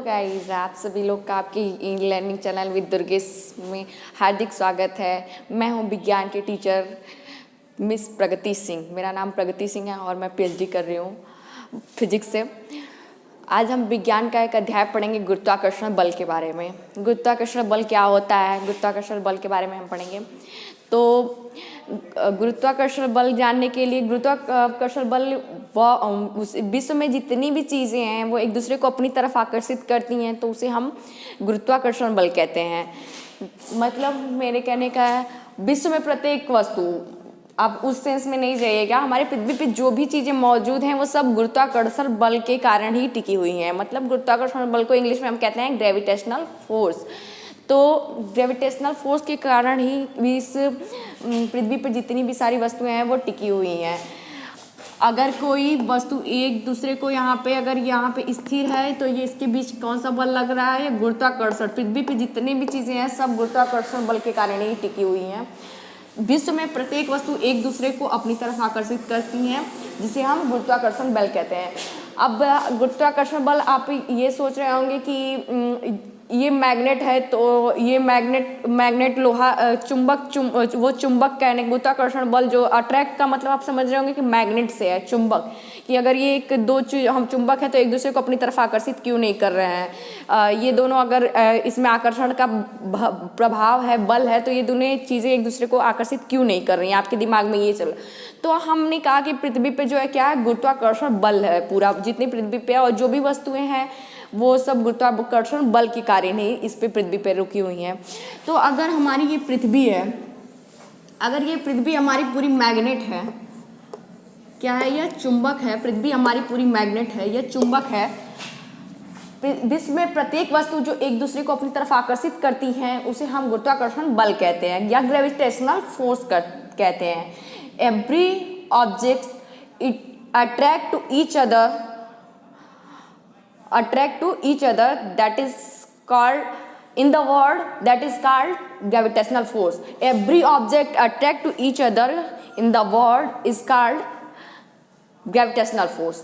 Guys, आप सभी लोग का आपकी e learning channel with Durgesh में हार्दिक स्वागत है। मैं हूं विज्ञान के टीचर मिस प्रगति सिंह। मेरा नाम प्रगति सिंह है और मैं पीएचडी कर रही हूं फिजिक्स से। आज हम विज्ञान का एक अध्याय पढ़ेंगे गुरुत्वाकर्षण बल के बारे में। गुरुत्वाकर्षण बल क्या होता है, गुरुत्वाकर्षण बल के बारे में हम पढ़ेंगे। तो गुरुत्वाकर्षण बल जानने के लिए गुरुत्वाकर्षण बल उस विश्व में जितनी भी चीज़ें हैं वो एक दूसरे को अपनी तरफ आकर्षित करती हैं, तो उसे हम गुरुत्वाकर्षण बल कहते हैं। मतलब मेरे कहने का है, विश्व में प्रत्येक वस्तु, आप उस सेंस में नहीं जाइएगा, हमारे पृथ्वी पे जो भी चीज़ें मौजूद हैं वो सब गुरुत्वाकर्षण बल के कारण ही टिकी हुई हैं। मतलब गुरुत्वाकर्षण बल को इंग्लिश में हम कहते हैं ग्रेविटेशनल फोर्स। तो ग्रेविटेशनल फोर्स के कारण ही इस पृथ्वी पर जितनी भी सारी वस्तुएं हैं वो टिकी हुई हैं। अगर कोई वस्तु एक दूसरे को यहाँ पे स्थिर है तो ये इसके बीच कौन सा बल लग रहा है? गुरुत्वाकर्षण। पृथ्वी पे जितनी भी चीज़ें हैं सब गुरुत्वाकर्षण बल के कारण ही टिकी हुई हैं। विश्व में प्रत्येक वस्तु एक दूसरे को अपनी तरफ आकर्षित करती हैं, जिसे हम गुरुत्वाकर्षण बल कहते हैं। अब गुरुत्वाकर्षण बल, आप ये सोच रहे होंगे कि ये मैग्नेट है, तो ये मैग्नेट लोहा वो चुंबक कहने, गुरुत्वाकर्षण बल जो अट्रैक्ट का मतलब आप समझ रहे होंगे कि मैग्नेट से है, चुंबक, कि अगर ये एक दो हम चुंबक है तो एक दूसरे को अपनी तरफ आकर्षित क्यों नहीं कर रहे हैं। ये दोनों अगर इसमें आकर्षण का प्रभाव है, बल है, तो ये दोनों चीज़ें एक दूसरे को आकर्षित क्यों नहीं कर रही हैं, आपके दिमाग में ये चल। तो हमने कहा कि पृथ्वी पे जो है क्या है, गुरुत्वाकर्षण बल है पूरा, जितनी पृथ्वी पे है, और जो भी वस्तुएं हैं वो सब गुरुत्वाकर्षण बल के कारण ही इस पे पृथ्वी पे रुकी हुई हैं। तो अगर हमारी ये पृथ्वी है, अगर ये पृथ्वी हमारी पूरी मैग्नेट है, क्या है, यह चुंबक है, पृथ्वी हमारी पूरी मैग्नेट है, यह चुंबक है। विश्व में प्रत्येक वस्तु जो एक दूसरे को अपनी तरफ आकर्षित करती हैं उसे हम गुरुत्वाकर्षण बल कहते हैं या ग्रेविटेशनल फोर्स कहते हैं। Every object it attract to each other that is called in the world that is called gravitational force. Every object attract to each other in the world is called gravitational force.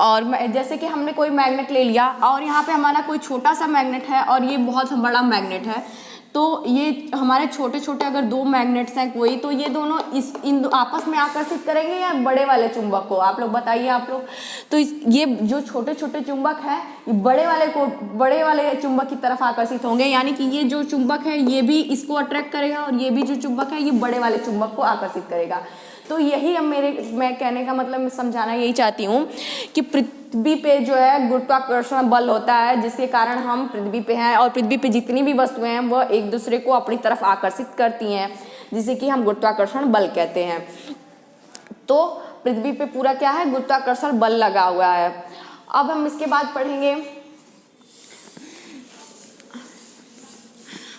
और जैसे कि हमने कोई magnet ले लिया और यहाँ पे हमारा कोई छोटा सा मैग्नेट है और ये बहुत बड़ा मैग्नेट है, तो ये हमारे छोटे छोटे अगर दो मैग्नेट्स हैं कोई, तो ये दोनों इन आपस में आकर्षित करेंगे या बड़े वाले चुंबक को? आप लोग बताइए, आप लोग। तो ये जो छोटे छोटे चुंबक है ये बड़े वाले चुंबक की तरफ आकर्षित होंगे, यानी कि ये जो चुंबक है ये भी इसको अट्रैक्ट करेगा और ये भी जो चुंबक है ये बड़े वाले चुंबक को आकर्षित करेगा। तो यही अब मैं कहने का मतलब, मैं समझाना यही चाहती हूँ कि पृथ्वी पे जो है गुरुत्वाकर्षण बल होता है, जिसके कारण हम पृथ्वी पे हैं और पृथ्वी पे जितनी भी वस्तुएं हैं वह एक दूसरे को अपनी तरफ आकर्षित करती हैं, जिसे कि हम गुरुत्वाकर्षण बल कहते हैं। तो पृथ्वी पे पूरा क्या है, गुरुत्वाकर्षण बल लगा हुआ है। अब हम इसके बाद पढ़ेंगे,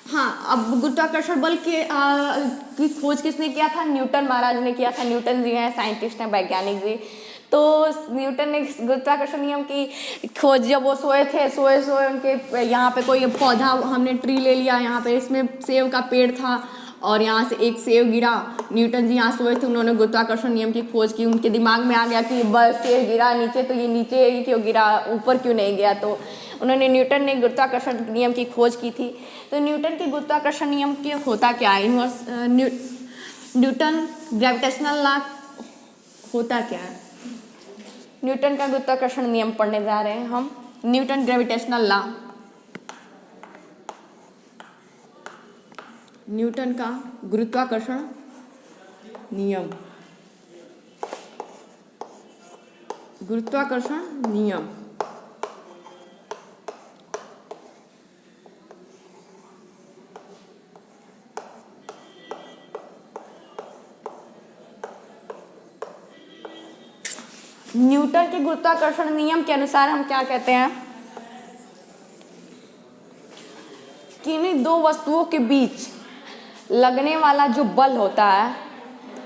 हाँ, अब गुरुत्वाकर्षण बल की खोज किसने किया था? न्यूटन महाराज ने किया था। न्यूटन जी हैं, साइंटिस्ट हैं, वैज्ञानिक जी। तो न्यूटन ने गुरुत्वाकर्षण नियम की खोज, जब वो सोए उनके यहाँ पे कोई पौधा, हमने ट्री ले लिया, यहाँ पे इसमें सेब का पेड़ था और यहाँ से एक सेब गिरा, न्यूटन जी यहाँ सोए थे, उन्होंने गुरुत्वाकर्षण नियम की खोज की। उनके दिमाग में आ गया कि बस सेब गिरा नीचे, तो ये नीचे क्यों गिरा, ऊपर क्यों नहीं गया? तो न्यूटन ने गुरुत्वाकर्षण नियम की खोज की थी। तो न्यूटन के गुरुत्वाकर्षण नियम के होता क्या है, न्यूटन ग्रेविटेशनल लॉ होता क्या है? न्यूटन का गुरुत्वाकर्षण नियम पढ़ने जा रहे हैं हम। न्यूटन ग्रेविटेशनल लॉ, न्यूटन का गुरुत्वाकर्षण नियम, गुरुत्वाकर्षण नियम। न्यूटन के गुरुत्वाकर्षण नियम के अनुसार हम क्या कहते हैं कि इन दो वस्तुओं के बीच लगने वाला जो बल होता है,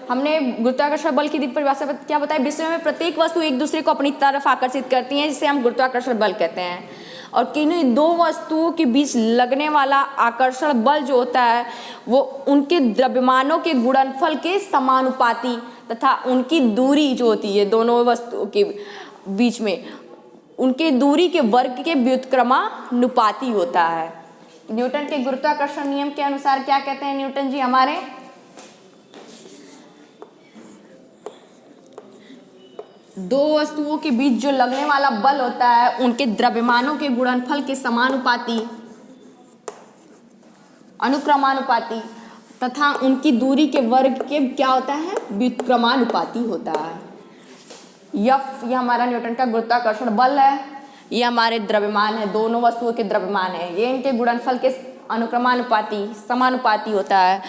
हमने गुरुत्वाकर्षण बल की परिभाषा क्या बताया? विश्व में प्रत्येक वस्तु एक दूसरे को अपनी तरफ आकर्षित करती है, जिसे हम गुरुत्वाकर्षण बल कहते हैं। और किन्हीं दो वस्तुओं के बीच लगने वाला आकर्षण बल जो होता है वो उनके द्रव्यमानों के गुणनफल के समानुपाती तथा उनकी दूरी जो होती है दोनों वस्तुओं के बीच में उनके दूरी के वर्ग के व्युत्क्रमानुपाती होता है। न्यूटन के गुरुत्वाकर्षण नियम के अनुसार क्या कहते हैं न्यूटन जी हमारे, दो वस्तुओं के बीच जो लगने वाला बल होता है उनके द्रव्यमानों के गुणनफल के समानुपाती, अनुक्रमानुपाती तथा उनकी दूरी के वर्ग के क्या होता है, व्युत्क्रमानुपाती होता है। यह हमारा न्यूटन का गुरुत्वाकर्षण बल है, ये हमारे द्रव्यमान है, दोनों वस्तुओं के द्रव्यमान है, ये इनके गुणनफल के अनुक्रमानुपाती समानुपाती होता है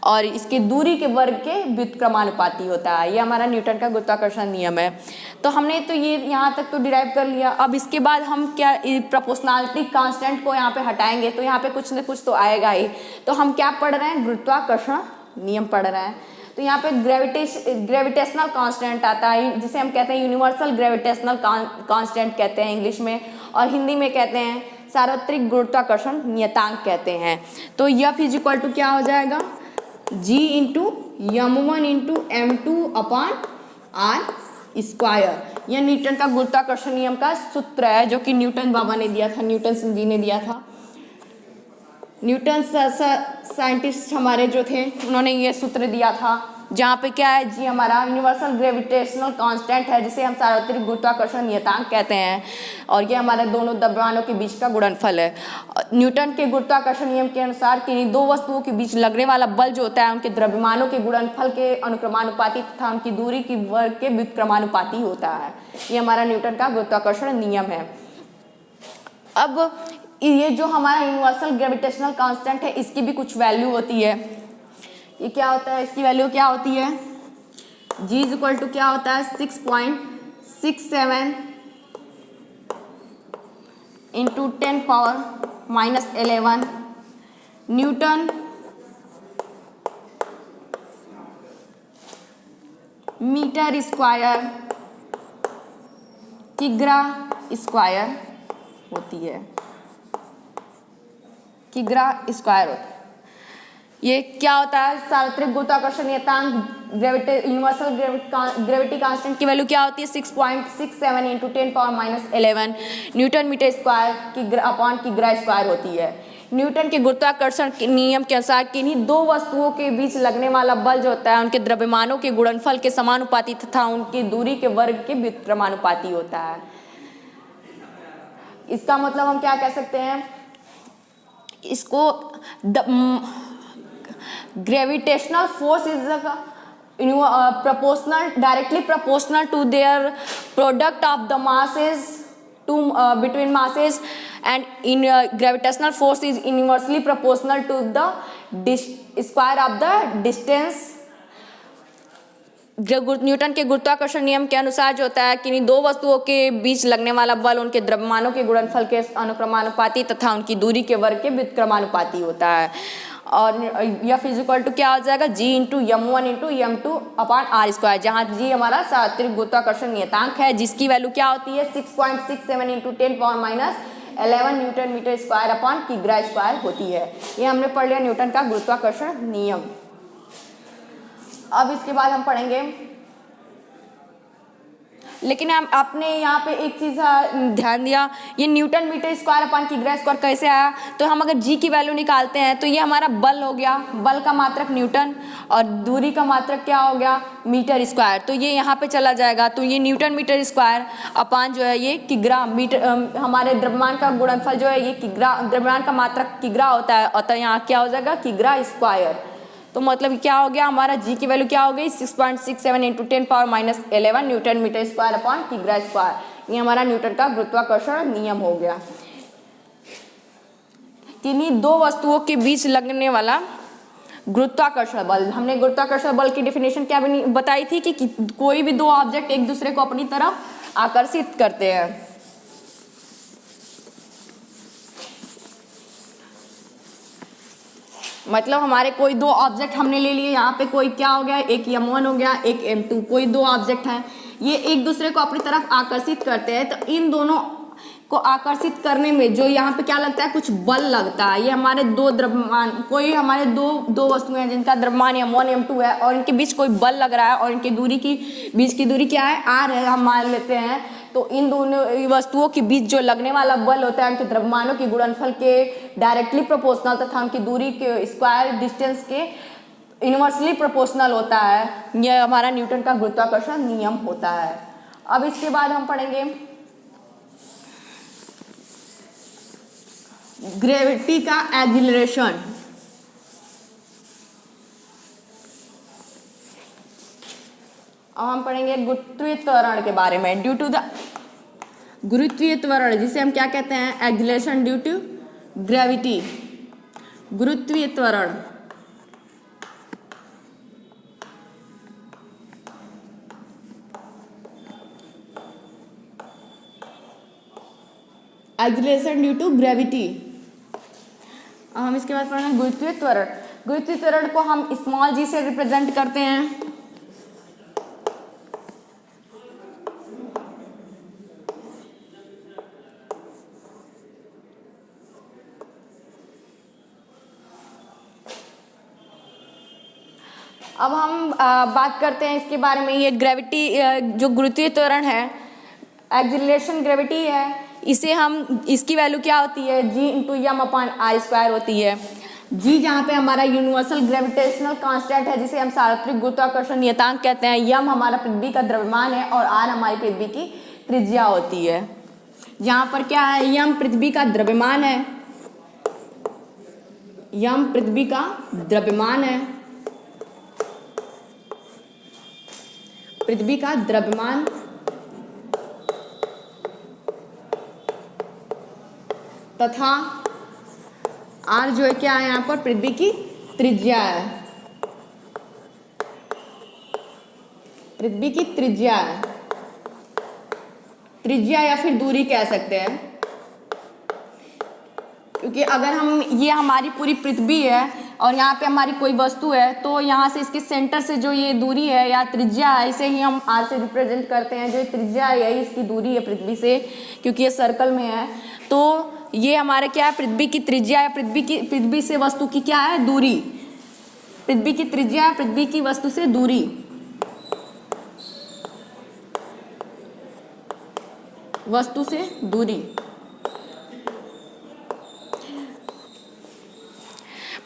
और इसके दूरी के वर्ग के व्युत्क्रमानुपाती होता है। ये हमारा न्यूटन का गुरुत्वाकर्षण नियम है। तो हमने तो ये यहाँ तक तो डिराइव कर लिया। अब इसके बाद हम क्या प्रोपोर्शनलिटी कांस्टेंट को यहाँ पे हटाएंगे तो यहाँ पे कुछ न कुछ तो आएगा ही। तो हम क्या पढ़ रहे हैं, गुरुत्वाकर्षण नियम पढ़ रहे हैं। तो यहाँ पे ग्रेविटेशनल कांस्टेंट आता है जिसे हम कहते हैं यूनिवर्सल ग्रेविटेशनल कांस्टेंट कहते हैं इंग्लिश में, और हिंदी में कहते हैं सार्वत्रिक गुरुत्वाकर्षण नियतांक कहते हैं। तो F इज इक्वल टू क्या हो जाएगा, G into m1 into m2 upon r square. यह न्यूटन का गुरुत्वाकर्षण नियम का सूत्र है जो कि न्यूटन बाबा ने दिया था, न्यूटन जी ने दिया था। न्यूटन साइंटिस्ट हमारे जो थे उन्होंने ये सूत्र दिया था, जहाँ पे क्या है, जी हमारा यूनिवर्सल ग्रेविटेशनल कांस्टेंट है जिसे हम सार्वत्रिक गुरुत्वाकर्षण नियतांक कहते हैं, और ये हमारे दोनों द्रव्यमानों के बीच का गुणनफल है। न्यूटन के गुरुत्वाकर्षण नियम के अनुसार कि दो वस्तुओं के बीच लगने वाला बल जो होता है उनके द्रव्यमानों के गुणनफल के अनुक्रमानुपाती तथा उनकी दूरी की वर्ग के व्युत्क्रमानुपाती होता है। ये हमारा न्यूटन का गुरुत्वाकर्षण नियम है। अब ये जो हमारा यूनिवर्सल ग्रेविटेशनल कांस्टेंट है इसकी भी कुछ वैल्यू होती है। ये क्या होता है, इसकी वैल्यू क्या होती है, G इज इक्वल टू क्या होता है 6.67 into 10 power minus 11 newton metre square किग्रा स्क्वायर होती है, किग्रा स्क्वायर होता है। ये क्या होता है, सार्वत्रिक गुरुत्वाकर्षण नियतांक यूनिवर्सल ग्रेविटी कांस्टेंट की वैल्यू क्या होती है 6.67 into 10 power minus 11 newton metre square upon किग्रा स्क्वायर होती है। न्यूटन के गुरुत्वाकर्षण के नियम के अनुसार किन्हीं दो वस्तुओं के बीच लगने वाला बल जो होता है उनके द्रव्यमानों के गुणनफल के समानुपाती तथा उनकी दूरी के वर्ग के व्युत्क्रमानुपाती होता है। इसका मतलब हम क्या कह सकते हैं, इसको gravitational force is proportional, directly proportional to their product of the masses between masses, and in gravitational force is inversely proportional to the square of the distance। Newton के गुरुत्वाकर्षण नियम के अनुसार जो होता है कि दो वस्तुओं के बीच लगने वाला बल उनके द्रव्यमानों के गुणनफल के अनुक्रमानुपाती तथा उनकी दूरी के वर्ग के व्युत्क्रमानुपाती होता है। और F इज इक्वल टू क्या हो जाएगा, G into m1 into m2 upon r square, जहाँ G हमारा सार्वत्रिक गुरुत्वाकर्षण नियतांक है जिसकी वैल्यू क्या होती है 6.67 into 10 power minus 11 newton metre square upon किग्रा स्क्वायर होती है। ये हमने पढ़ लिया न्यूटन का गुरुत्वाकर्षण नियम। अब इसके बाद हम पढ़ेंगे, लेकिन हम आपने यहाँ पे एक चीज़ ध्यान दिया, ये न्यूटन मीटर स्क्वायर अपॉन किग्रा स्क्वायर कैसे आया, तो हम अगर जी की वैल्यू निकालते हैं तो ये हमारा बल हो गया, बल का मात्रक न्यूटन और दूरी का मात्रक क्या हो गया मीटर स्क्वायर, तो ये यहाँ पे चला जाएगा। तो ये न्यूटन मीटर स्क्वायर अपॉन जो है ये किग्रा मीटर, हमारे द्रव्यमान का गुणनफल जो है ये किग्रा, द्रव्यमान का मात्रक किग्रा होता है, और तो यहाँ क्या हो जाएगा किग्रा स्क्वायर। तो मतलब क्या हो गया, हमारा जी की वैल्यू क्या हो गई 6.67 into 10 power minus 11 newton metre square upon किग्रा स्क्वायर। ये हमारा न्यूटन का गुरुत्वाकर्षण नियम हो गया। किन्हीं दो वस्तुओं के बीच लगने वाला गुरुत्वाकर्षण बल, हमने गुरुत्वाकर्षण बल की डेफिनेशन क्या बताई थी कि कोई भी दो ऑब्जेक्ट एक दूसरे को अपनी तरफ आकर्षित करते हैं। मतलब हमारे कोई दो ऑब्जेक्ट हमने ले लिए, यहाँ पे कोई क्या हो गया, एक m1 हो गया, एक m2, कोई दो ऑब्जेक्ट हैं, ये एक दूसरे को अपनी तरफ आकर्षित करते हैं। तो इन दोनों को आकर्षित करने में जो यहाँ पे क्या लगता है, कुछ बल लगता है। ये हमारे दो द्रव्यमान, कोई हमारे दो वस्तुएं हैं जिनका द्रव्यमान m1 m2 है और इनके बीच कोई बल लग रहा है और इनकी दूरी की बीच की दूरी क्या है r है, हम मान लेते हैं। तो इन दोनों वस्तुओं के बीच जो लगने वाला बल होता है उनके द्रव्यमानों के गुणनफल के डायरेक्टली प्रोपोर्शनल तथा उनकी दूरी के स्क्वायर डिस्टेंस के इनवर्सली प्रोपोर्शनल होता है। यह हमारा न्यूटन का गुरुत्वाकर्षण नियम होता है। अब इसके बाद हम पढ़ेंगे ग्रेविटी का एक्सीलरेशन। अब हम पढ़ेंगे गुरुत्वीय त्वरण के बारे में। ड्यू टू द गुरुत्वीय त्वरण, जिसे हम क्या कहते हैं, एक्सीलरेशन ड्यू टू ग्रेविटी, गुरुत्वीय त्वरण। Acceleration due to gravity. हम इसके बाद पढ़ेंगे गुरुत्वीय त्वरण। गुरुत्वीय त्वरण को हम स्मॉल जी से रिप्रेजेंट करते हैं। अब हम बात करते हैं इसके बारे में। ये ग्रेविटी, जो गुरुत्वीय त्वरण है, एक्सीलरेशन ग्रेविटी है, इसे हम, इसकी वैल्यू क्या होती है, G into M upon R square होती है। जी जहाँ पे हमारा यूनिवर्सल ग्रेविटेशनल कांस्टेंट है, जिसे हम सार्वत्रिक गुरुत्वाकर्षण नियतांक कहते हैं। यम हमारा पृथ्वी का द्रव्यमान है और आर हमारी पृथ्वी की त्रिज्या होती है। जहाँ पर क्या है, यम पृथ्वी का द्रव्यमान है, यम पृथ्वी का द्रव्यमान है, पृथ्वी का द्रव्यमान, तथा आर जो है क्या है, यहाँ पर पृथ्वी की त्रिज्या है, पृथ्वी की त्रिज्या है, त्रिज्या या फिर दूरी कह सकते हैं। क्योंकि अगर हम, ये हमारी पूरी पृथ्वी है और यहाँ पे हमारी कोई वस्तु है, तो यहाँ से इसके सेंटर से जो ये दूरी है या त्रिज्या है, इसे ही हम आर से रिप्रेजेंट करते हैं। जो त्रिज्या है यही इसकी दूरी है पृथ्वी से, क्योंकि ये सर्कल में है। तो ये हमारे क्या है, पृथ्वी की त्रिज्या या पृथ्वी से वस्तु की क्या है, दूरी। पृथ्वी की त्रिज्या, पृथ्वी की वस्तु से दूरी, वस्तु से दूरी।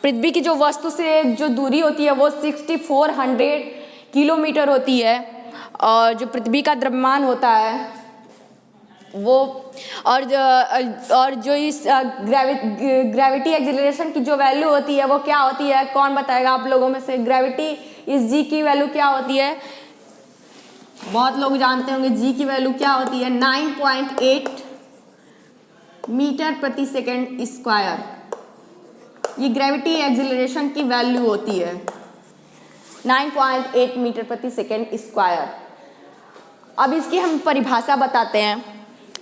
पृथ्वी की जो वस्तु से जो दूरी होती है वो 6400 किलोमीटर होती है। और जो पृथ्वी का द्रव्यमान होता है वो, और जो इस ग्रेविटी एक्सीलरेशन की जो वैल्यू होती है वो क्या होती है, कौन बताएगा आप लोगों में से? ग्रेविटी इस जी की वैल्यू क्या होती है? बहुत लोग जानते होंगे जी की वैल्यू क्या होती है, 9.8 मीटर प्रति सेकेंड स्क्वायर। ये ग्रेविटी एक्सीलरेशन की वैल्यू होती है, 9.8 मीटर प्रति सेकेंड स्क्वायर। अब इसकी हम परिभाषा बताते हैं।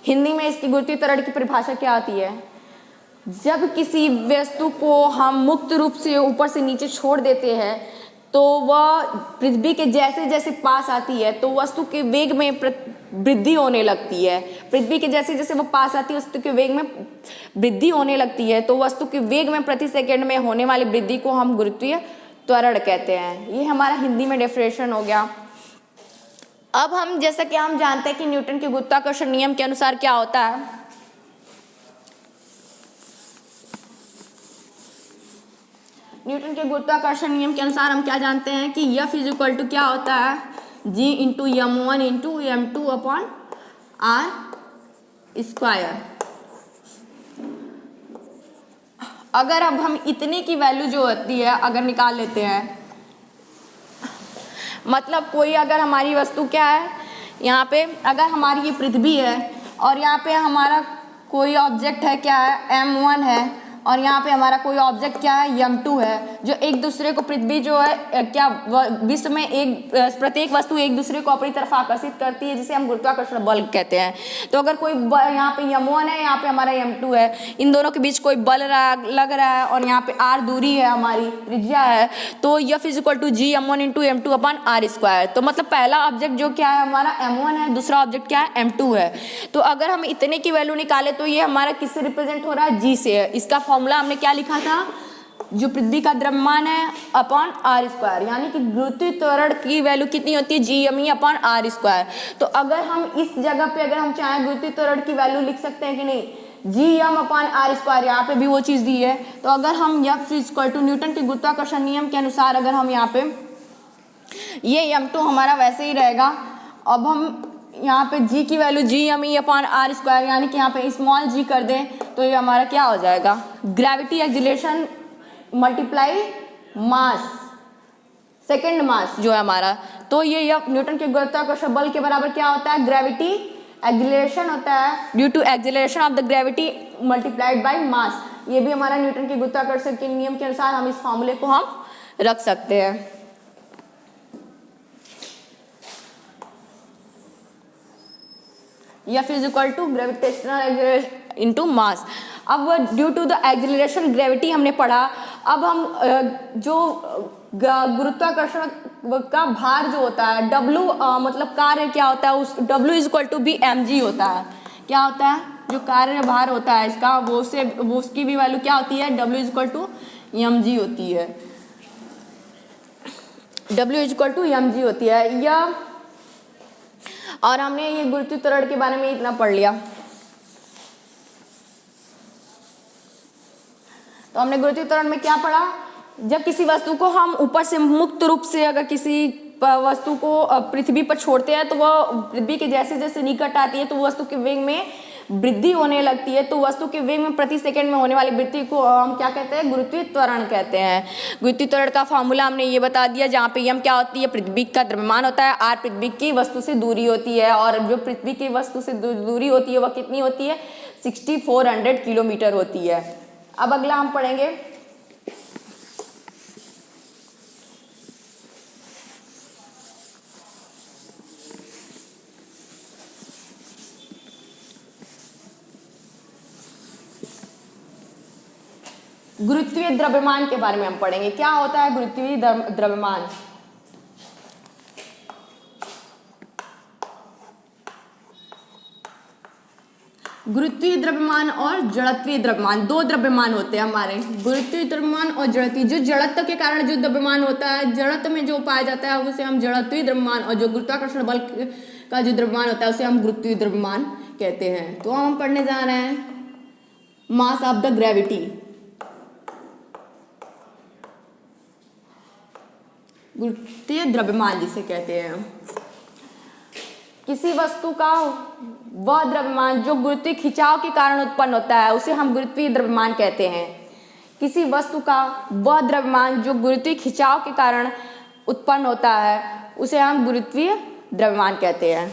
हिंदी में इसकी गुरुत्वीय त्वरण की परिभाषा क्या होती है? जब किसी वस्तु को हम मुक्त रूप से ऊपर से नीचे छोड़ देते हैं तो वह पृथ्वी के जैसे जैसे पास आती है तो वस्तु के वेग में वृद्धि होने लगती है। पृथ्वी के जैसे जैसे वो पास आती है वस्तु के वेग में वृद्धि होने लगती है। तो वस्तु के वेग में प्रति सेकंड में होने वाली वृद्धि को हम गुरुत्वीय त्वरण कहते हैं। ये हमारा हिंदी में डेफिनेशन हो गया। अब हम, जैसा कि हम जानते हैं कि न्यूटन के गुरुत्वाकर्षण नियम के अनुसार क्या होता है, न्यूटन के गुरुत्वाकर्षण नियम के अनुसार हम क्या जानते हैं कि F इज इक्वल टू क्या होता है, G into m1 into m2 upon r square. अगर अब हम इतने की वैल्यू जो होती है अगर निकाल लेते हैं, मतलब कोई अगर हमारी वस्तु क्या है, यहाँ पे अगर हमारी ये पृथ्वी है और यहाँ पे हमारा कोई ऑब्जेक्ट है क्या है, m1 है, और यहाँ पे हमारा कोई ऑब्जेक्ट क्या है, m2 है, जो एक दूसरे को, पृथ्वी जो है क्या विश्व में प्रत्येक वस्तु एक दूसरे को अपनी तरफ आकर्षित करती है, जिसे हम गुरुत्वाकर्षण बल कहते हैं। तो अगर कोई यहाँ पे m1 है, यहाँ पे हमारा m2 है, इन दोनों के बीच कोई बल लग रहा है और यहाँ पे r दूरी है, हमारी त्रिज्या है, तो F is equal to G m1 into m2 upon r square. तो मतलब पहला ऑब्जेक्ट जो क्या है हमारा m1 है, दूसरा ऑब्जेक्ट क्या है, m2 है। तो अगर हम इतने की वैल्यू निकाले तो ये हमारा किससे रिप्रेजेंट हो रहा है, G से है। इसका फॉर्मूला हमने क्या लिखा था, जो पृथ्वी का द्रव्यमान है अपॉन आर स्क्वायर, यानी कि गुरुत्वीय त्वरण की वैल्यू कितनी होती है, GME अपॉन आर स्क्वायर। तो अगर हम इस जगह पे अगर हम चाहें गुरुत्वीय त्वरण की वैल्यू लिख सकते हैं कि नहीं, GM अपॉन आर स्क्वायर, यहाँ पे भी वो चीज़ दी है। तो अगर हम F इक्वल टू न्यूटन के गुरुत्वाकर्षण नियम के अनुसार अगर हम यहाँ पे ये M2 हमारा वैसे ही रहेगा। अब हम यहाँ पे G की value GME upon R square, यानी कि यहाँ पे स्मॉल g कर दें तो ये हमारा क्या हो जाएगा, ग्रेविटी एक्सीलरेशन मल्टीप्लाई मास, सेकेंड मास जो है हमारा। तो ये न्यूटन के गुरुत्वाकर्षण बल के बराबर क्या होता है, ग्रेविटी एक्सीलरेशन होता है, due to acceleration of the gravity multiplied by mass. ये भी हमारा न्यूटन के गुरुत्वाकर्षण के नियम के अनुसार हम इस फॉर्मूले को हम रख सकते हैं। F is equal to gravitational acceleration into mass. अब due to the acceleration gravity हमने पढ़ा। अब हम जो गुरुत्वाकर्षण का भार जो होता है W, मतलब कार्य क्या होता है, उस W इज इक्वल टू भी mg होता है। क्या होता है, जो कार्य भार होता है इसका वो उसकी भी वैल्यू क्या होती है, W is equal to mg होती है। W is equal to mg होती है या, और हमने ये गुरुत्वीय त्वरण के बारे में इतना पढ़ लिया। तो हमने गुरुत्वीय त्वरण में क्या पढ़ा, जब किसी वस्तु को हम ऊपर से मुक्त रूप से अगर किसी वस्तु को पृथ्वी पर छोड़ते हैं तो वह पृथ्वी के जैसे जैसे निकट आती है तो वस्तु के वेग में वृद्धि होने लगती है। तो वस्तु के वेग में प्रति सेकंड में होने वाली वृद्धि को हम क्या कहते हैं, गुरुत्वीय त्वरण कहते हैं। गुरुत्वीय त्वरण का फॉर्मूला हमने ये बता दिया, जहाँ पे m क्या होती है, पृथ्वी का द्रव्यमान होता है, r पृथ्वी की वस्तु से दूरी होती है, और जो पृथ्वी की वस्तु से दूरी होती है वह कितनी होती है, 6400 किलोमीटर होती है। अब अगला हम पढ़ेंगे गुरुत्वीय द्रव्यमान के बारे में। हम पढ़ेंगे क्या होता है गुरुत्वीय द्रव्यमान। गुरुत्वीय द्रव्यमान और जड़त्वीय द्रव्यमान, दो द्रव्यमान होते हैं हमारे, गुरुत्वीय द्रव्यमान और जड़त्वीय। जो जड़त्व के कारण जो द्रव्यमान होता है, जड़त्व में जो पाया जाता है उसे हम जड़त्वीय द्रव्यमान, और जो गुरुत्वाकर्षण बल का जो द्रव्यमान होता है उसे हम गुरुत्वीय द्रव्यमान कहते हैं। तो हम पढ़ने जा रहे हैं मास ऑफ द ग्रेविटी। गुरुत्वीय द्रव्यमान जिसे कहते हैं, किसी वस्तु का वह द्रव्यमान जो गुरुत्वीय खिंचाव के कारण उत्पन्न होता है उसे हम गुरुत्वीय द्रव्यमान कहते हैं। किसी वस्तु का वह द्रव्यमान जो गुरुत्वीय खिंचाव के कारण उत्पन्न होता है उसे हम गुरुत्वीय द्रव्यमान कहते हैं।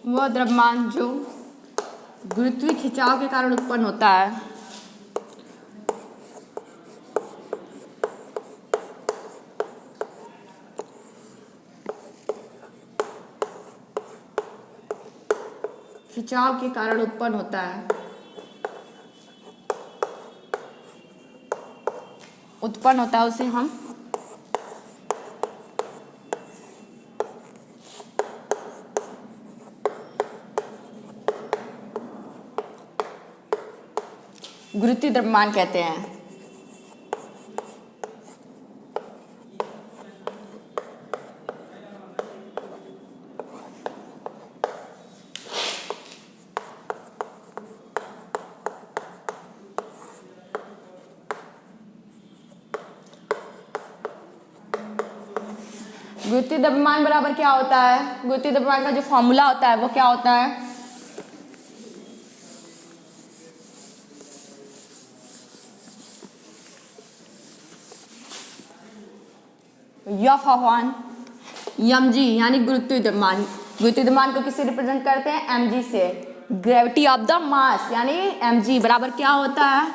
वह द्रव्यमान जो गुरुत्वीय खिंचाव के कारण उत्पन्न होता है खिंचाव के कारण उत्पन्न होता है उसे हम गुरुत्वीय द्रव्यमान कहते हैं। गुरुत्वीय द्रव्यमान बराबर क्या होता है, गुरुत्वीय द्रव्यमान का जो फॉर्मूला होता है वो क्या होता है, F अपॉन mg, यानी गुरुत्वीय द्रव्यमान। गुरुत्वीय द्रव्यमान को किससे रिप्रेजेंट करते हैं, mg से। ग्रेविटी ऑफ द मास यानी mg बराबर क्या होता है,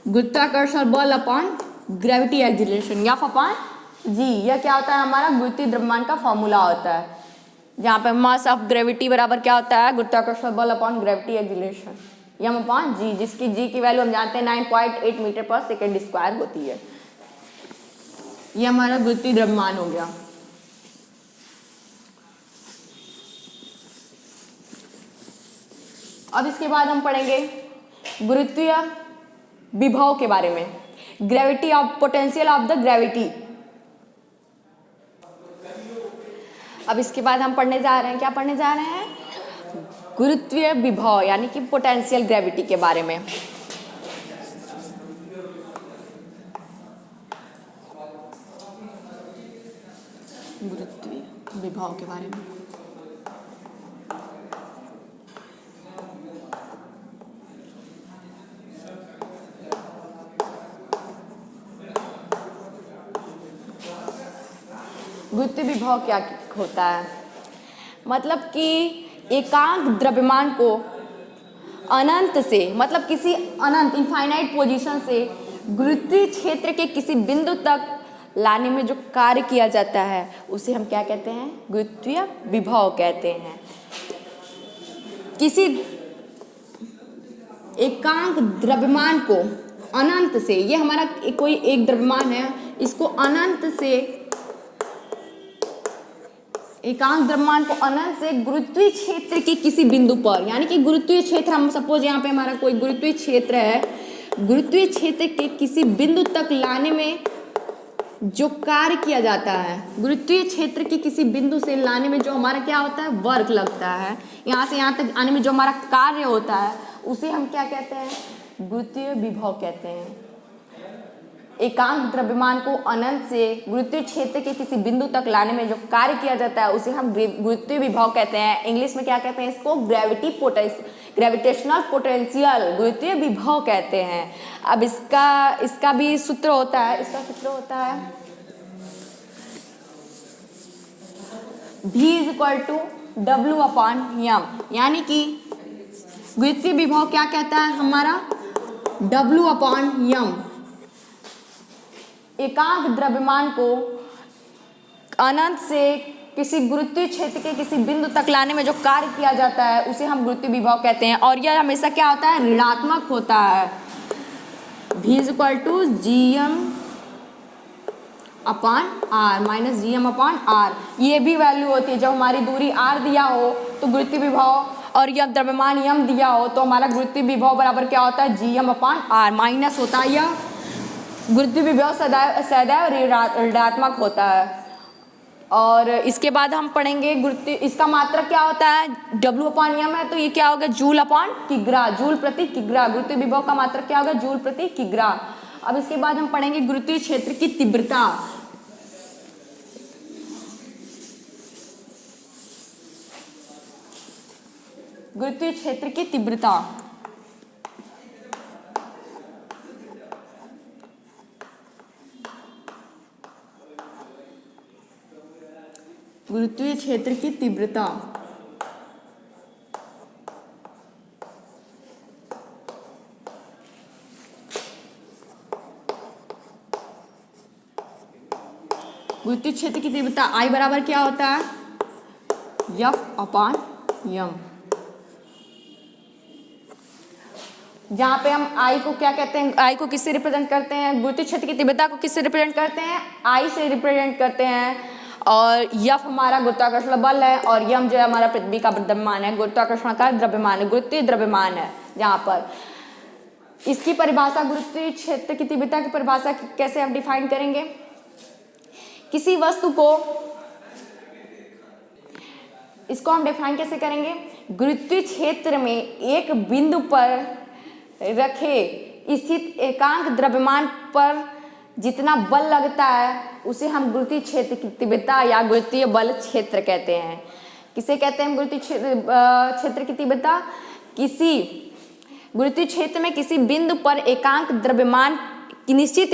गुरुत्वाकर्षण बल upon gravity acceleration, F upon g। यह क्या होता है, हमारा गुरुत्वीय द्रव्यमान का फॉर्मूला होता है। जहाँ पे मास ऑफ ग्रेविटी बराबर क्या होता है, गुरुत्वाकर्षण बल अपॉन ग्रेविटी एक्सीलरेशन यम अपॉन जी, जिसकी जी की वैल्यू हम जानते हैं 9.8 मीटर पर सेकेंड स्क्वायर होती है। ये हमारा गुरुत्वीय द्रव्यमान हो गया। अब इसके बाद हम पढ़ेंगे गुरुत्वीय विभव के बारे में, gravity of potential of the gravity. अब इसके बाद हम पढ़ने जा रहे हैं, क्या पढ़ने जा रहे हैं, गुरुत्वीय विभव यानी कि पोटेंशियल ग्रेविटी के बारे में। गुरुत्वीय विभव के बारे में गुरुत्वीय विभव क्या होता है, मतलब कि एकांक द्रव्यमान को अनंत से, मतलब किसी अनंत इनफाइनाइट पोजीशन से गुरुत्वीय क्षेत्र के किसी बिंदु तक लाने में जो कार्य किया जाता है उसे हम क्या कहते हैं, गुरुत्वीय विभव कहते हैं। किसी एकांक द्रव्यमान को अनंत से, ये हमारा कोई एक द्रव्यमान है, इसको अनंत से, एकांक द्रव्यमान को अनंत से गुरुत्वीय क्षेत्र के किसी बिंदु पर, यानी कि गुरुत्वीय क्षेत्र, हम सपोज यहाँ पे हमारा कोई गुरुत्वीय क्षेत्र है, गुरुत्वीय क्षेत्र के किसी बिंदु तक लाने में जो कार्य किया जाता है, गुरुत्वीय क्षेत्र के किसी बिंदु से लाने में जो हमारा क्या होता है, वर्क लगता है, यहाँ से यहाँ तक आने में जो हमारा कार्य होता है उसे हम क्या कहते हैं, गुरुत्वीय विभव कहते हैं। एकांक द्रव्यमान को अनंत से गुरुत्वीय क्षेत्र के किसी बिंदु तक लाने में जो कार्य किया जाता है उसे हम गुरुत्वीय विभव कहते हैं। इंग्लिश में क्या कहते हैं इसको, ग्रेविटेशनल पोटेंशियल, गुरुत्वीय विभव कहते हैं। अब इसका भी सूत्र होता है, इसका सूत्र होता है V = W/m, यानी कि गुरुत्वीय विभव क्या कहता है हमारा, W/m। एकांक द्रव्यमान को अनंत से किसी गुरुत्वीय क्षेत्र के किसी बिंदु तक लाने में जो कार्य किया जाता है उसे हम गुरुत्वीय विभव कहते हैं। और यह हमेशा क्या होता है, ऋणात्मक होता है। V = Gm/r -Gm/r, ये भी वैल्यू होती है। जब हमारी दूरी r दिया हो तो गुरुत्वीय विभव, और यह द्रव्यमान m दिया हो तो हमारा गुरुत्वीय विभव बराबर क्या होता है, Gm/r, माइनस होता है। यह गुरुत्वीय विभव सदैव ऋणात्मक होता है। और इसके बाद हम पढ़ेंगे गुरुत्वीय, इसका मात्रक क्या होता है, W/m है तो ये क्या होगा, जूल/किग्रा, जूल प्रति किग्रा। गुरुत्वीय विभव का मात्रक क्या होगा, जूल प्रति किग्रा। अब इसके बाद हम पढ़ेंगे गुरुत्वीय क्षेत्र की तीव्रता। गुरुत्वीय क्षेत्र की तीव्रता, गुरुत्वीय क्षेत्र की तीव्रता गुरुत्वीय क्षेत्र की तीव्रता I बराबर क्या होता है, F/m। जहाँ पे हम I को क्या कहते हैं, I को किससे रिप्रेजेंट करते हैं, गुरुत्वीय क्षेत्र की तीव्रता को किससे रिप्रेजेंट करते हैं, I से रिप्रेजेंट करते हैं। और F हमारा गुरुत्वाकर्षण बल है और m जो है हमारा पृथ्वी का द्रव्यमान है, गुरुत्वाकर्षण का द्रव्यमान है, गुरुत्वीय द्रव्यमान है। जहाँ पर इसकी परिभाषा, गुरुत्वीय क्षेत्र की तीव्रता की परिभाषा कैसे हम डिफाइन करेंगे, किसी वस्तु को, इसको हम डिफाइन कैसे करेंगे, गुरुत्वीय क्षेत्र में एक बिंदु पर रखे स्थित एकांक द्रव्यमान पर जितना बल लगता है उसे हम गुरुत्वीय क्षेत्र की तीव्रता या गुरुत्वीय बल क्षेत्र कहते हैं। किसे कहते हैं गुरुत्वीय क्षेत्र की तीव्रता, किसी गुरुत्वीय क्षेत्र में किसी बिंदु पर एकांक द्रव्यमान की निश्चित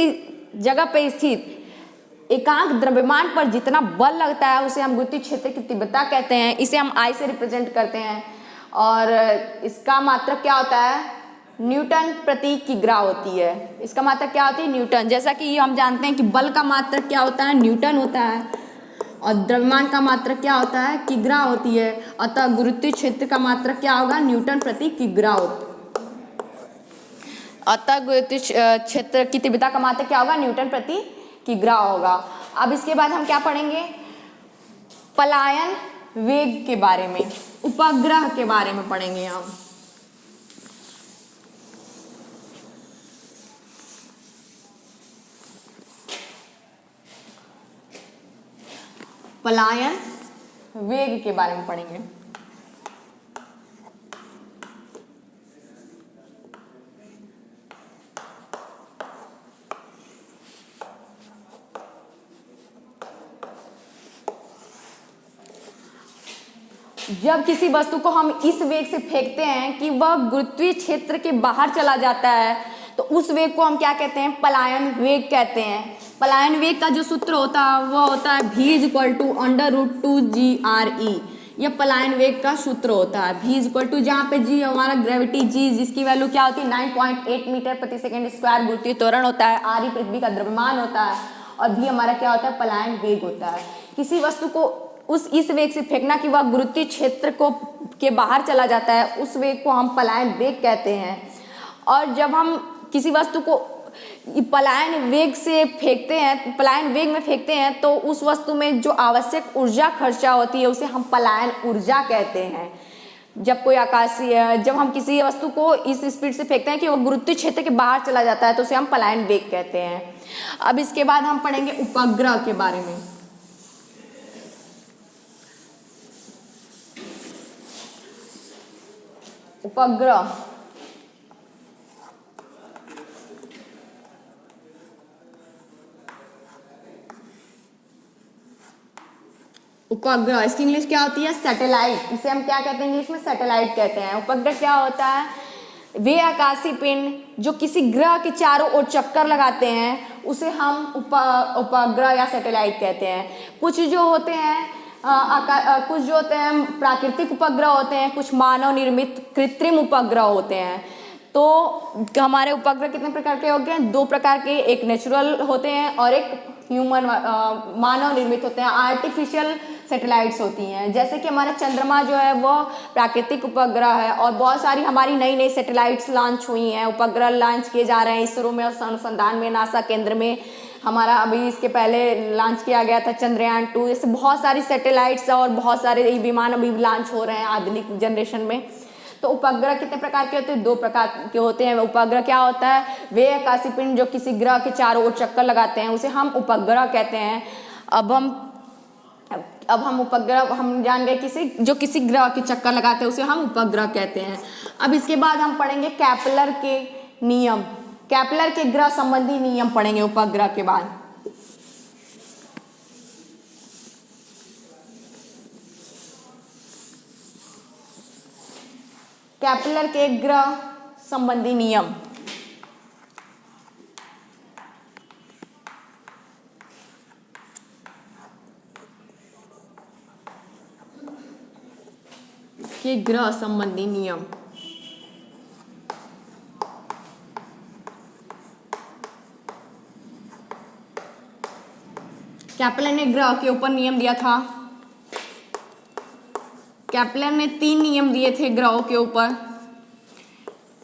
जगह पर स्थित एकांक द्रव्यमान पर जितना बल लगता है उसे हम गुरुत्वीय क्षेत्र की तीव्रता कहते हैं। इसे हम I से रिप्रेजेंट करते हैं और इसका मात्रक क्या होता है, न्यूटन प्रति किग्रा होती है। इसका मात्रक क्या होती है, न्यूटन। जैसा कि हम जानते हैं कि बल का मात्रक क्या होता है, न्यूटन होता है। और द्रव्यमान का मात्रक क्या होता है, किग्रा होती है। अतः गुरुत्वीय क्षेत्र का मात्रक क्या होगा, न्यूटन प्रति किग्रा होता है। अतः गुरुत्वीय क्षेत्र की तीव्रता का मात्रक क्या होगा, न्यूटन प्रति किग्रा होगा। अब इसके बाद हम क्या पढ़ेंगे, पलायन वेग के बारे में, उपग्रह के बारे में पढ़ेंगे हम। पलायन वेग के बारे में पढ़ेंगे। जब किसी वस्तु को हम इस वेग से फेंकते हैं कि वह गुरुत्वीय क्षेत्र के बाहर चला जाता है, तो उस वेग को हम क्या कहते हैं, पलायन वेग कहते हैं। पलायन वेग का जो सूत्र होता है वह होता है v=√2gre। यह पलायन वेग का सूत्र होता है। v= जहाँ पे g हमारा ग्रेविटी, g जिसकी वैल्यू क्या होती है 9.8 मीटर प्रति सेकेंड स्क्वायर गुरुत्वीय त्वरण होता है, r ही पृथ्वी का द्रव्यमान होता है, और v हमारा क्या होता है, पलायन वेग होता है। किसी वस्तु को इस वेग से फेंकना कि वह गुरुत्वीय क्षेत्र को के बाहर चला जाता है, उस वेग को हम पलायन वेग कहते हैं। और जब हम किसी वस्तु को पलायन वेग से फेंकते हैं, पलायन वेग में फेंकते हैं, तो उस वस्तु में जो आवश्यक ऊर्जा खर्चा होती है उसे हम पलायन ऊर्जा कहते हैं। जब हम किसी वस्तु को इस स्पीड से फेंकते हैं कि वो गुरुत्वीय क्षेत्र के बाहर चला जाता है, तो उसे हम पलायन वेग कहते हैं। अब इसके बाद हम पढ़ेंगे उपग्रह के बारे में। उपग्रह उपग्रह इसकी इंग्लिश क्या होती है, सैटेलाइट। इसे हम क्या कहते हैं, इंग्लिश में सैटेलाइट कहते हैं। उपग्रह क्या होता है, वे आकाशीय पिंड जो किसी ग्रह के चारों ओर चक्कर लगाते हैं उसे हम उपग्रह या सैटेलाइट कहते हैं। कुछ जो होते हैं प्राकृतिक उपग्रह होते हैं, कुछ मानव निर्मित कृत्रिम उपग्रह होते हैं। तो हमारे उपग्रह कितने प्रकार के हो गए, दो प्रकार के, एक नेचुरल होते हैं और एक ह्यूमन मानव निर्मित होते हैं, आर्टिफिशियल सैटेलाइट्स होती हैं। जैसे कि हमारा चंद्रमा जो है वो प्राकृतिक उपग्रह है, और बहुत सारी हमारी नई नई सैटेलाइट्स लॉन्च हुई हैं, उपग्रह लॉन्च किए जा रहे हैं इसरो में और अनुसंधान में, नासा केंद्र में। हमारा अभी इसके पहले लॉन्च किया गया था चंद्रयान 2। ऐसे बहुत सारी सैटेलाइट्स और बहुत सारे विमान अभी लॉन्च हो रहे हैं आधुनिक जनरेशन में। तो उपग्रह कितने प्रकार के होते हैं, दो प्रकार के होते हैं। उपग्रह क्या होता है, वे आकाशीय पिंड जो किसी ग्रह के चारों ओर चक्कर लगाते हैं उसे हम उपग्रह कहते हैं। अब हम उपग्रह हम जान गए जो किसी ग्रह के चक्कर लगाते हैं उसे हम उपग्रह कहते हैं। अब इसके बाद हम पढ़ेंगे केपलर के नियम, केपलर के ग्रह संबंधी नियम पढ़ेंगे उपग्रह के बाद। केपलर के ग्रह संबंधी नियम। के ग्रह संबंधी नियम। केपलर ने ग्रह के ऊपर नियम दिया था। केपलर ने 3 नियम दिए थे ग्रहों के ऊपर।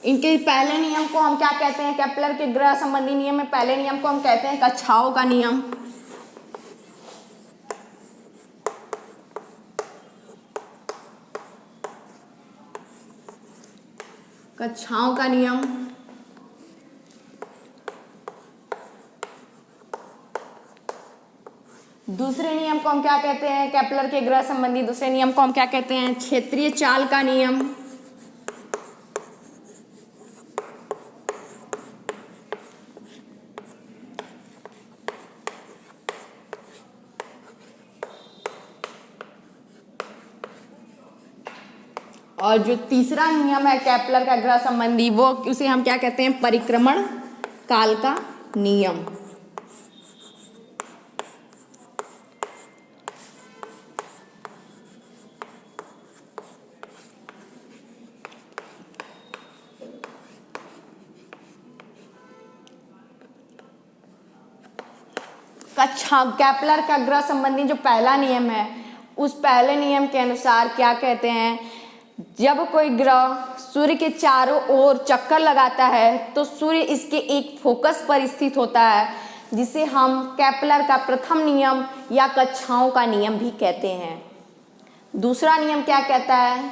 इनके पहले नियम को हम क्या कहते हैं, केपलर के ग्रह संबंधी नियम में पहले नियम को हम कहते हैं कक्षाओं का नियम। कक्षाओं का नियम। दूसरे नियम को हम क्या कहते हैं, केपलर के ग्रह संबंधी दूसरे नियम को हम क्या कहते हैं, क्षेत्रीय चाल का नियम। और जो तीसरा नियम है केपलर का ग्रह संबंधी, वो उसे हम क्या कहते हैं, परिक्रमण काल का नियम। कक्षा केपलर का ग्रह संबंधी जो पहला नियम है, उस पहले नियम के अनुसार क्या कहते हैं, जब कोई ग्रह सूर्य के चारों ओर चक्कर लगाता है तो सूर्य इसके एक फोकस पर स्थित होता है, जिसे हम केपलर का प्रथम नियम या कक्षाओं का नियम भी कहते हैं। दूसरा नियम क्या कहता है,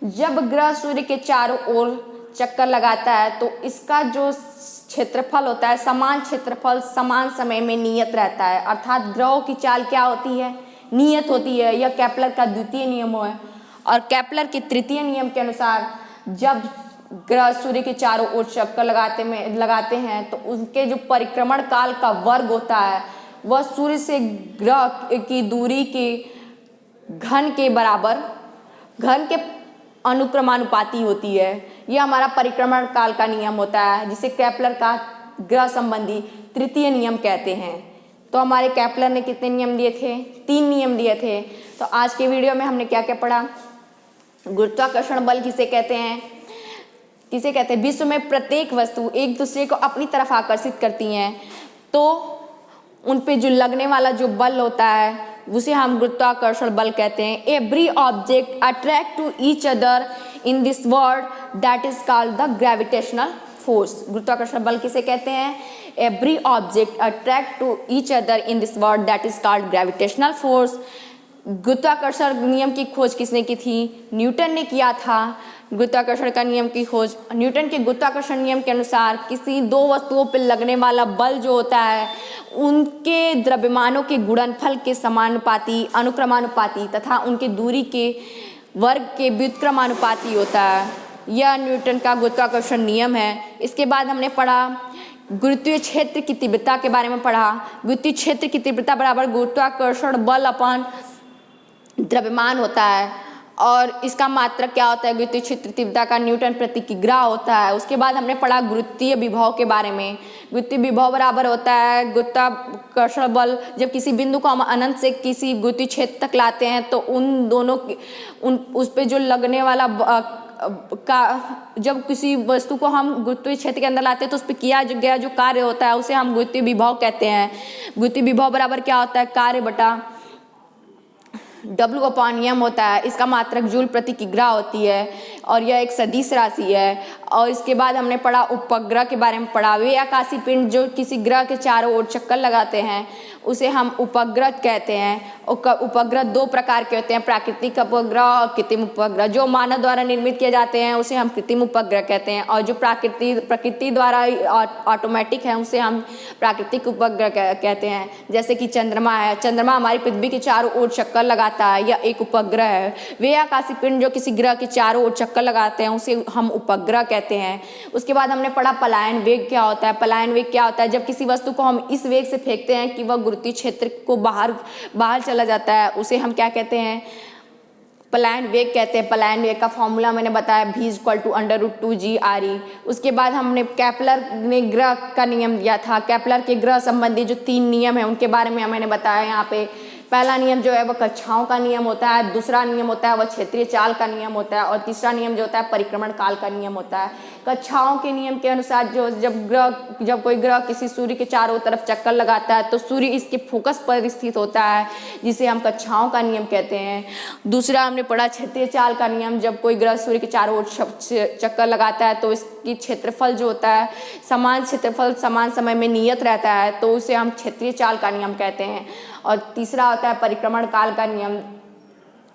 जब ग्रह सूर्य के चारों ओर चक्कर लगाता है तो इसका जो क्षेत्रफल होता है, समान क्षेत्रफल समान समय में नियत रहता है। अर्थात ग्रहों की चाल क्या होती है, नियत होती है। यह केपलर का द्वितीय नियम है। और केपलर के तृतीय नियम के अनुसार जब ग्रह सूर्य के चारों ओर चक्कर लगाते हैं तो उनके जो परिक्रमण काल का वर्ग होता है वह सूर्य से ग्रह की दूरी के घन के बराबर, घन के अनुक्रमानुपाती होती है। यह हमारा परिक्रमण काल का नियम होता है, जिसे केपलर का ग्रह संबंधी तृतीय नियम कहते हैं। तो हमारे केपलर ने कितने नियम दिए थे, 3 नियम दिए थे। तो आज के वीडियो में हमने क्या क्या पढ़ा, गुरुत्वाकर्षण बल किसे कहते हैं, विश्व में प्रत्येक वस्तु एक दूसरे को अपनी तरफ आकर्षित करती हैं, तो उन पे जो लगने वाला जो बल होता है उसे हम गुरुत्वाकर्षण बल कहते हैं। Every object attract to each other in this world that is called the gravitational force. गुरुत्वाकर्षण बल किसे कहते हैं, every object attract to each other in this world that is called gravitational force. गुरुत्वाकर्षण नियम की खोज किसने की थी, न्यूटन ने किया था। गुरुत्वाकर्षण का नियम की खोज न्यूटन के गुरुत्वाकर्षण नियम के अनुसार किसी दो वस्तुओं पर लगने वाला बल जो होता है उनके द्रव्यमानों के गुणनफल के समानुपाती, अनुक्रमानुपाती तथा उनके दूरी के वर्ग के व्युत्क्रमानुपाती होता है। यह न्यूटन का गुरुत्वाकर्षण नियम है। इसके बाद हमने पढ़ा गुरुत्वीय क्षेत्र की तीव्रता के बारे में पढ़ा। गुरुत्वीय क्षेत्र की तीव्रता बराबर गुरुत्वाकर्षण बल अपन द्रव्यमान होता है और इसका मात्रक क्या होता है, गुरुत्वीय क्षेत्र तीव्रता का न्यूटन प्रति किग्रा होता है। उसके बाद हमने पढ़ा गुरुत्वीय विभव के बारे में। गुरुत्वीय विभव बराबर होता है गुरुत्वाकर्षण बल, जब किसी बिंदु को हम अनंत से किसी गुरुत्वीय क्षेत्र तक लाते हैं तो उन दोनों उस पे जो लगने वाला जब किसी वस्तु को हम गुरुत्वीय क्षेत्र के अंदर लाते हैं तो उस पर किया गया जो कार्य होता है उसे हम गुरुत्वीय विभव कहते हैं। गुरुत्वीय विभव बराबर क्या होता है, कार्य बटा W अपॉन m होता है। इसका मात्रक जूल प्रति किग्रा होती है और यह एक सदिश राशि है। और इसके बाद हमने पढ़ा उपग्रह के बारे में पढ़ा। वे आकाशीय पिंड जो किसी ग्रह के चारों ओर चक्कर लगाते हैं उसे हम उपग्रह कहते हैं। उपग्रह 2 प्रकार के होते हैं, प्राकृतिक उपग्रह और कृत्रिम उपग्रह। जो मानव द्वारा निर्मित किए जाते हैं उसे हम कृत्रिम उपग्रह कहते हैं और जो प्रकृति द्वारा ऑटोमेटिक है उसे हम प्राकृतिक उपग्रह कहते हैं। जैसे कि चंद्रमा है, चंद्रमा हमारी पृथ्वी के चारों ओर चक्कर लगाता है, यह एक उपग्रह है। वे आकाशीय पिंड जो किसी ग्रह के चारों ओर चक्कर लगाते हैं उसे हम उपग्रह कहते हैं। उसके बाद हमने पढ़ा पलायन वेग क्या होता है। पलायन वेग क्या होता है, जब किसी वस्तु को हम इस वेग से फेंकते हैं कि वह गुरुत्वीय क्षेत्र को बाहर चला जाता है, उसे हम क्या कहते हैं, पलायन वेग कहते हैं। पलायन वेग का फॉर्मूला मैंने बताया v=√2g/e। उसके बाद हमने केपलर ने ग्रह का नियम दिया था। केपलर के ग्रह संबंधी जो 3 नियम है उनके बारे में मैंने बताया यहाँ पे। पहला नियम जो है वह कक्षाओं का नियम होता है, दूसरा नियम होता है वह क्षेत्रीय चाल का नियम होता है और तीसरा नियम जो होता है परिक्रमण काल का नियम होता है। कक्षाओं के नियम के अनुसार जब कोई ग्रह किसी सूर्य के चारों तरफ चक्कर लगाता है तो सूर्य इसके फोकस पर स्थित होता है, जिसे हम कक्षाओं का नियम कहते हैं। दूसरा हमने पढ़ा क्षेत्रीय चाल का नियम। जब कोई ग्रह सूर्य के चारों ओर चक्कर लगाता है तो इसकी क्षेत्रफल जो होता है समान क्षेत्रफल समान समय में नियत रहता है, तो उसे हम क्षेत्रीय चाल का नियम कहते हैं। और तीसरा होता है परिक्रमण काल का नियम।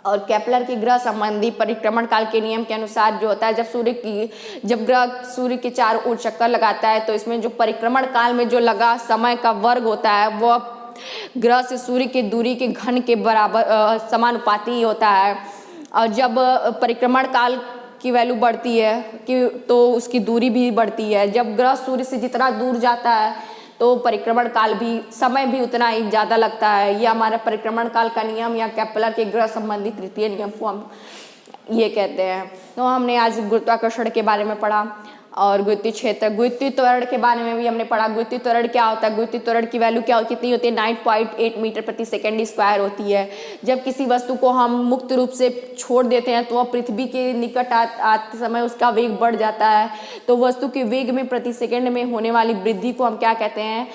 और केपलर के ग्रह संबंधी परिक्रमण काल के नियम के अनुसार जो होता है जब ग्रह सूर्य के चारों ओर चक्कर लगाता है तो इसमें जो परिक्रमण काल में जो लगा समय का वर्ग होता है वह ग्रह से सूर्य की दूरी के घन के बराबर समानुपाती होता है। और जब परिक्रमण काल की वैल्यू बढ़ती है तो उसकी दूरी भी बढ़ती है। जब ग्रह सूर्य से जितना दूर जाता है तो परिक्रमण काल भी, समय भी उतना ही ज़्यादा लगता है। यह हमारा परिक्रमण काल का नियम या केपलर के ग्रह संबंधी तृतीय नियम को हम ये कहते हैं। तो हमने आज गुरुत्वाकर्षण के बारे में पढ़ा और गुरुत्वीय त्वरण के बारे में भी हमने पढ़ा। गुरुत्वीय त्वरण क्या होता है, गुरुत्वीय त्वरण की वैल्यू कितनी होती है, 9.8 मीटर प्रति सेकंड स्क्वायर होती है। जब किसी वस्तु को हम मुक्त रूप से छोड़ देते हैं तो वह पृथ्वी के निकट आते समय उसका वेग बढ़ जाता है। तो वस्तु के वेग में प्रति सेकंड में होने वाली वृद्धि को हम क्या कहते हैं,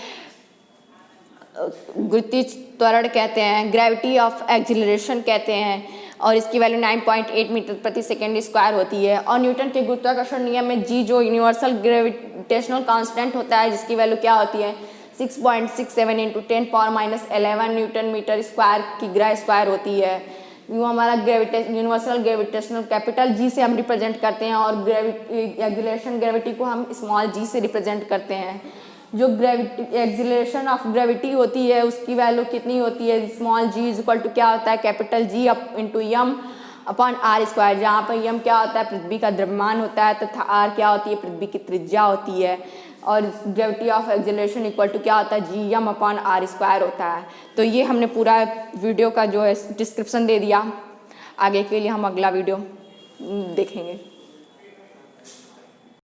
गुरुत्वीय त्वरण कहते हैं, ग्रेविटी ऑफ एक्सिलरेशन कहते हैं, और इसकी वैल्यू 9.8 मीटर प्रति सेकेंड स्क्वायर होती है। और न्यूटन के गुरुत्वाकर्षण नियम में जी जो यूनिवर्सल ग्रेविटेशनल कांस्टेंट होता है, जिसकी वैल्यू क्या होती है 6.67 इंटू 10⁻11 न्यूटन मीटर स्क्वायर की ग्रह स्क्वायर होती है। यूँ हमारा यूनिवर्सल ग्रेविटेशनल कैपिटल जी से हम रिप्रेजेंट करते हैं, और एक्सिलरेशन ग्रेविटी को हम स्मॉल जी से रिप्रेजेंट करते हैं। जो एक्सिलरेशन ऑफ ग्रेविटी होती है उसकी वैल्यू कितनी होती है, small G is equal to क्या होता है capital G up into M upon R square, जहाँ पर यम क्या होता है पृथ्वी का द्रव्यमान होता है तथा आर क्या होती है पृथ्वी की त्रिज्या होती है, और gravity of acceleration equal to क्या होता है G M upon R square होता है। तो ये हमने पूरा वीडियो का जो है डिस्क्रिप्शन दे दिया, आगे के लिए हम अगला वीडियो देखेंगे।